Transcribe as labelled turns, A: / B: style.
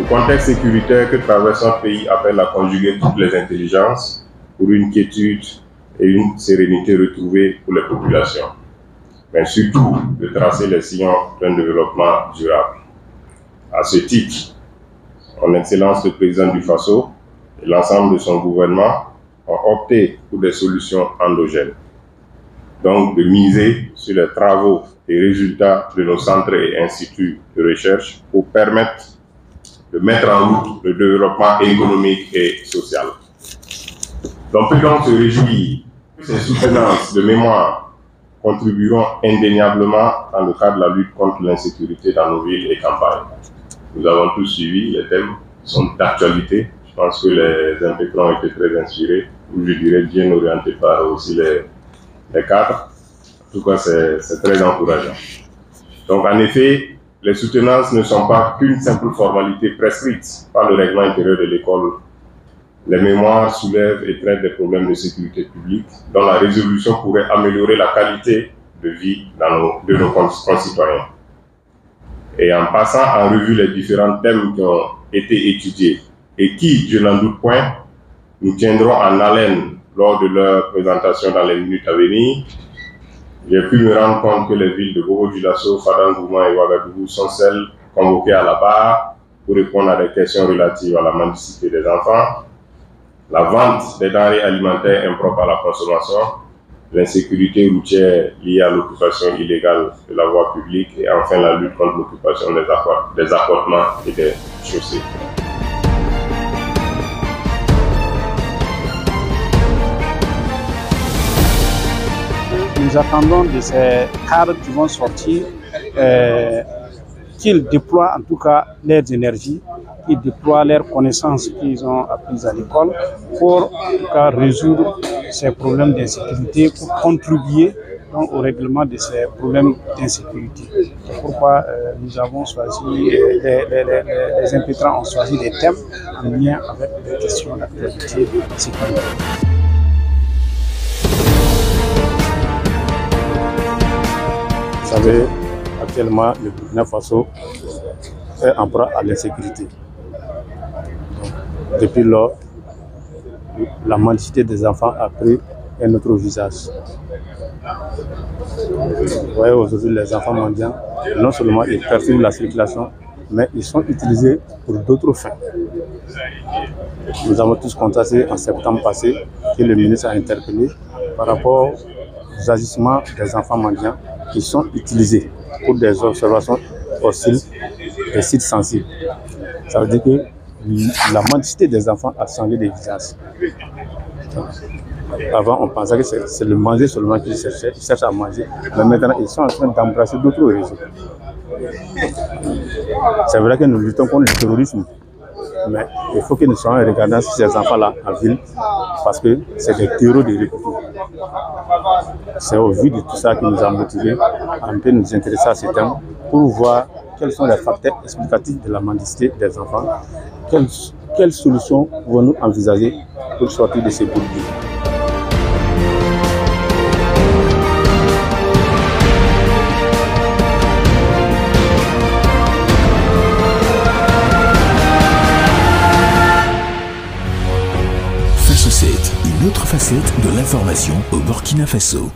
A: contexte sécuritaire que traverse notre pays appelle à conjuguer toutes les intelligences pour une quiétude et une sérénité retrouvée pour les populations, mais surtout de tracer les sillons d'un développement durable. À ce titre, Son Excellence le Président du Faso et l'ensemble de son gouvernement ont opté pour des solutions endogènes, donc de miser sur les travaux et résultats de nos centres et instituts de recherche pour permettre de mettre en route le développement économique et social. On peut donc se réjouir que ces soutenances de mémoire contribueront indéniablement dans le cadre de la lutte contre l'insécurité dans nos villes et campagnes. Nous avons tous suivi, les thèmes sont d'actualité. Je pense que les impétrants ont été très inspirés, ou je dirais bien orientés par aussi les cadres. En tout cas, c'est très encourageant. Donc en effet, les soutenances ne sont pas qu'une simple formalité prescrite par le règlement intérieur de l'école. Les mémoires soulèvent et traitent des problèmes de sécurité publique dont la résolution pourrait améliorer la qualité de vie de nos concitoyens. Et en passant en revue les différents thèmes qui ont été étudiés et qui, je n'en doute point, nous tiendront en haleine lors de leur présentation dans les minutes à venir, j'ai pu me rendre compte que les villes de Bobo-Dioulasso, Fadam-Gourma et Ouagadougou sont celles convoquées à la barre pour répondre à des questions relatives à la mendicité des enfants, la vente des denrées alimentaires impropres à la consommation, l'insécurité routière liée à l'occupation illégale de la voie publique et enfin la lutte contre l'occupation des appartements et des chaussées.
B: Nous attendons de ces cadres qui vont sortir qu'ils déploient en tout cas leurs énergies, qu'ils déploient leurs connaissances qu'ils ont apprises à l'école pour en tout cas résoudre ces problèmes d'insécurité, pour contribuer donc, au règlement de ces problèmes d'insécurité. C'est pourquoi nous avons choisi, les impétrants ont choisi des thèmes en lien avec les questions d'actualité sécuritaire. Vous savez, actuellement, le Burkina Faso est en proie à l'insécurité. Depuis lors, la mendicité des enfants a pris un autre visage. Vous voyez aujourd'hui les enfants mendiants, non seulement ils perturbent la circulation, mais ils sont utilisés pour d'autres fins. Nous avons tous constaté en septembre passé que le ministre a interpellé par rapport aux agissements des enfants mendiants qui sont utilisés pour des observations hostiles des sites sensibles. Ça veut dire que la mendicité des enfants a changé de visage. Avant, on pensait que c'est le manger seulement qu'ils cherchent à manger, mais maintenant, ils sont en train d'embrasser d'autres réseaux. C'est vrai que nous luttons contre le terrorisme, mais il faut que nous soyons regardants sur ces enfants-là en ville, parce que c'est des terreaux de réputaux. C'est au vu de tout ça qui nous a motivés à un peu nous intéresser à ce thème pour voir quels sont les facteurs explicatifs de la mendicité des enfants, quelles solutions pouvons-nous envisager pour sortir de ces bourbiers.
C: Faso 7, une autre facette de l'information au Burkina Faso.